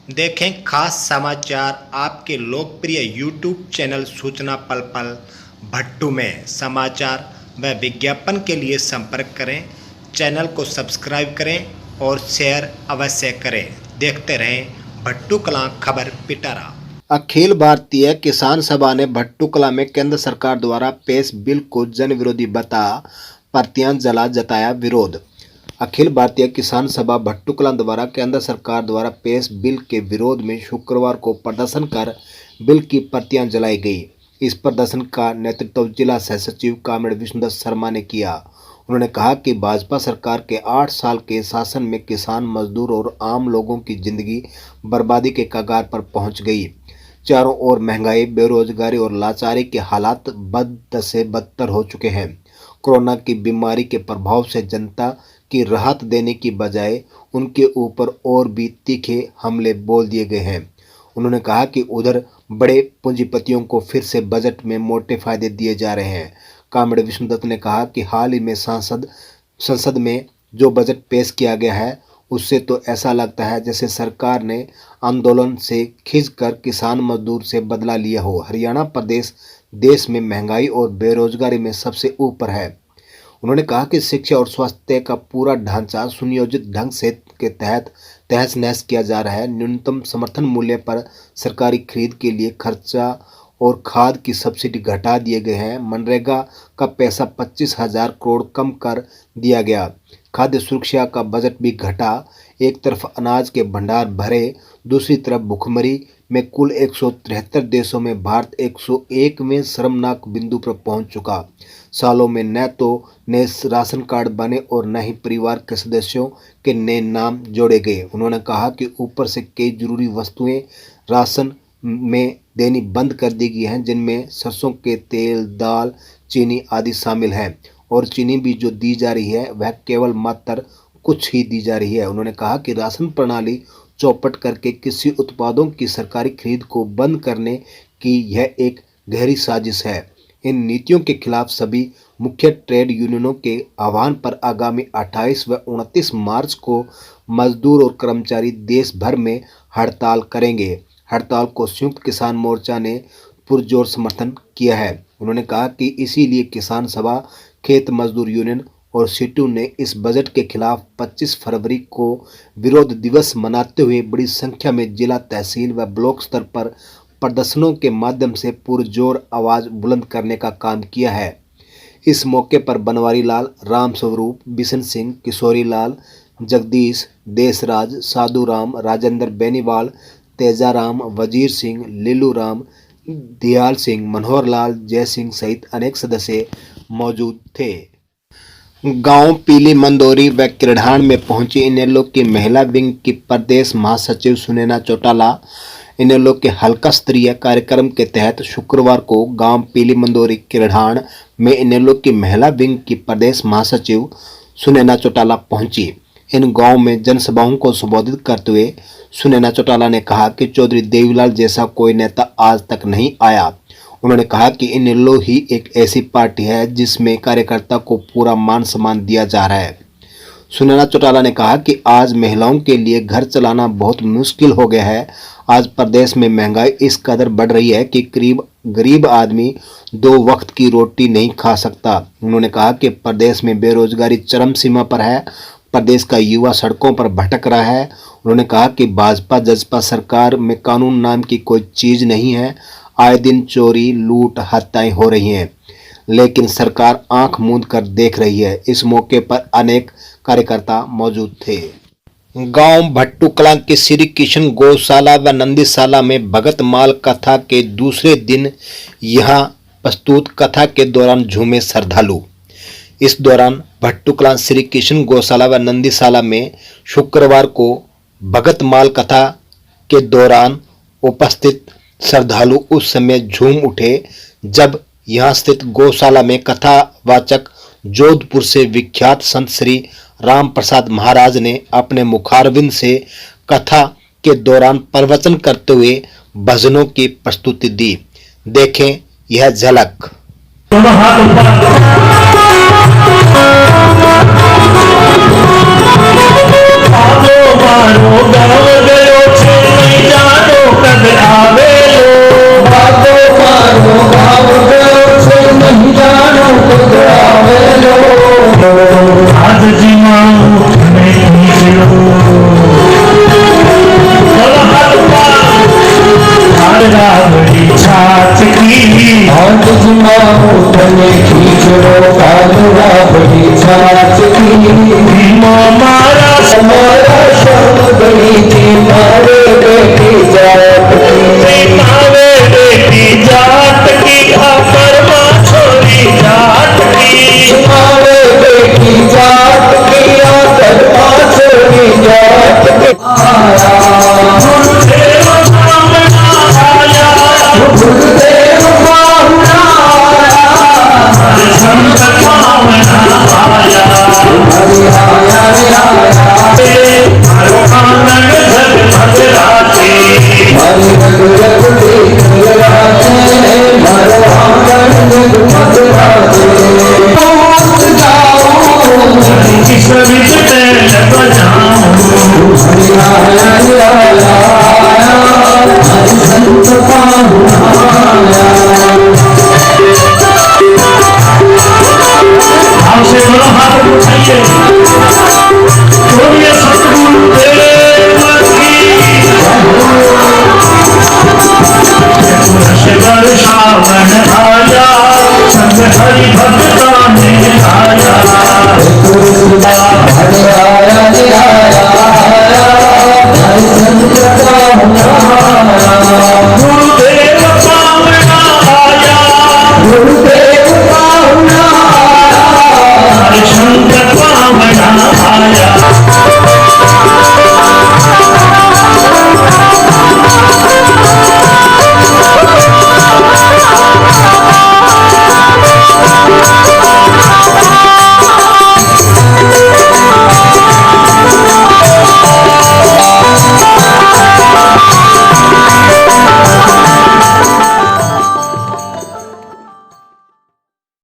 देखें खास समाचार आपके लोकप्रिय यूट्यूब चैनल सूचना पल पल भट्टू में। समाचार व विज्ञापन के लिए संपर्क करें। चैनल को सब्सक्राइब करें और शेयर अवश्य करें। देखते रहें भट्टू कलां खबर पिटारा। अखिल भारतीय किसान सभा ने भट्टू कलां में केंद्र सरकार द्वारा पेश बिल को जन विरोधी बता प्रतियां जला जताया विरोध। अखिल भारतीय किसान सभा भट्टू कलां द्वारा केंद्र सरकार द्वारा पेश बिल के विरोध में शुक्रवार को प्रदर्शन कर बिल की प्रतियां जलाई गई। इस प्रदर्शन का नेतृत्व जिला सह सचिव कामरेड विष्णुदत्त शर्मा ने किया। उन्होंने कहा कि भाजपा सरकार के 8 साल के शासन में किसान, मजदूर और आम लोगों की जिंदगी बर्बादी के कगार पर पहुंच गई। चारों ओर महंगाई, बेरोजगारी और लाचारी के हालात बद से बदतर हो चुके हैं। कोरोना की बीमारी के प्रभाव से जनता की राहत देने की बजाय उनके ऊपर और भी तीखे हमले बोल दिए गए हैं। उन्होंने कहा कि उधर बड़े पूंजीपतियों को फिर से बजट में मोटे फायदे दिए जा रहे हैं। कामरेड विष्णुदत्त ने कहा कि हाल ही में संसद में जो बजट पेश किया गया है उससे तो ऐसा लगता है जैसे सरकार ने आंदोलन से खींचकर किसान मजदूर से बदला लिया हो। हरियाणा प्रदेश देश में महंगाई और बेरोजगारी में सबसे ऊपर है। उन्होंने कहा कि शिक्षा और स्वास्थ्य का पूरा ढांचा सुनियोजित ढंग से के तहत तहस नहस किया जा रहा है। न्यूनतम समर्थन मूल्य पर सरकारी खरीद के लिए खर्चा और खाद की सब्सिडी घटा दिए गए हैं। मनरेगा का पैसा 25,000 करोड़ कम कर दिया गया। खाद्य सुरक्षा का बजट भी घटा। एक तरफ अनाज के भंडार भरे, दूसरी तरफ भुखमरी में कुल 173 देशों में भारत 101वें शर्मनाक बिंदु पर पहुंच चुका। सालों में न तो नए राशन कार्ड बने और न ही परिवार के सदस्यों के नए नाम जोड़े गए। उन्होंने कहा कि ऊपर से कई जरूरी वस्तुएं राशन में देनी बंद कर दी गई हैं, जिनमें सरसों के तेल, दाल, चीनी आदि शामिल हैं और चीनी भी जो दी जा रही है वह केवल मात्र कुछ ही दी जा रही है। उन्होंने कहा कि राशन प्रणाली चौपट करके कृषि उत्पादों की सरकारी खरीद को बंद करने की यह एक गहरी साजिश है। इन नीतियों के खिलाफ सभी मुख्य ट्रेड यूनियनों के आह्वान पर आगामी 28 व 29 मार्च को मजदूर और कर्मचारी देश भर में हड़ताल करेंगे। हड़ताल को संयुक्त किसान मोर्चा ने पुरजोर समर्थन किया है। उन्होंने कहा कि इसीलिए किसान सभा, खेत मजदूर यूनियन और सीटू ने इस बजट के खिलाफ 25 फरवरी को विरोध दिवस मनाते हुए बड़ी संख्या में जिला, तहसील व ब्लॉक स्तर पर प्रदर्शनों के माध्यम से पुरजोर आवाज बुलंद करने का काम किया है। इस मौके पर बनवारी लाल, राम स्वरूप, बिशन सिंह, किशोरी लाल, जगदीश, देशराज, साधु राम, राजेंद्र बेनीवाल, तेजाराम, वजीर सिंह, लीलू राम, दयाल सिंह, मनोहर लाल, जय सिंह सहित अनेक सदस्य मौजूद थे। गांव पीली मंदोरी व किरढ़ाण में पहुंची इनेलो की महिला विंग की प्रदेश महासचिव सुनैना चौटाला। इनेलो के हल्का स्तरीय कार्यक्रम के तहत शुक्रवार को गांव पीली मंदोरी किरढ़ाण में इनेलो की महिला विंग की प्रदेश महासचिव सुनैना चौटाला पहुंची। इन गांव में जनसभाओं को संबोधित करते हुए सुनैना चौटाला ने कहा कि चौधरी देवीलाल जैसा कोई नेता आज तक नहीं आया। उन्होंने कहा कि इनेलो ही एक ऐसी पार्टी है जिसमें कार्यकर्ता को पूरा मान सम्मान दिया जा रहा है। सुनैना चौटाला ने कहा कि आज महिलाओं के लिए घर चलाना बहुत मुश्किल हो गया है। आज प्रदेश में महंगाई इस कदर बढ़ रही है कि गरीब आदमी 2 वक्त की रोटी नहीं खा सकता। उन्होंने कहा कि प्रदेश में बेरोजगारी चरम सीमा पर है। प्रदेश का युवा सड़कों पर भटक रहा है। उन्होंने कहा कि भाजपा जजपा सरकार में कानून नाम की कोई चीज नहीं है। आए दिन चोरी, लूट, हत्याएं हो रही हैं, लेकिन सरकार आंख मूंद कर देख रही है। इस मौके पर अनेक कार्यकर्ता मौजूद थे। गांव भट्टू कलां के श्री कृष्ण गौशाला व नंदीशाला में भगत माल कथा के दूसरे दिन यहां प्रस्तुत कथा के दौरान झूमे श्रद्धालु। इस दौरान भट्टू कलां श्री कृष्ण गौशाला व नंदीशाला में शुक्रवार को भगत माल कथा के दौरान उपस्थित श्रद्धालु उस समय झूम उठे जब यहां स्थित गौशाला में कथावाचक जोधपुर से विख्यात संत श्री राम प्रसाद महाराज ने अपने मुखारविंद से कथा के दौरान प्रवचन करते हुए भजनों की प्रस्तुति दी। देखें यह झलक। मारो गाँव गयो छे जात की भीमा मारा हमारा श्याम गणी जी मारे बेटी जात की मारे बेटी जात की परमा छोरी जात की मारे बेटी जात की परमा छोरी जात की गुरुदेव बाहुना आया गुरुदेव बाहुना आया संत बाहुना आया हरि आया हरो आनंद जगमग राते हरि रघुपति जगराते हरो आनंद जगमग राते पहुंच जाओ ईश्वर विजय बजाओ हरि आया हरि संत बाहुना आया आपसे बड़ा हाथ उठाइए बोलिए सतगुरुदेव की श्रावण आया संग हरि भक्ता ने आया हरि आया हरि संत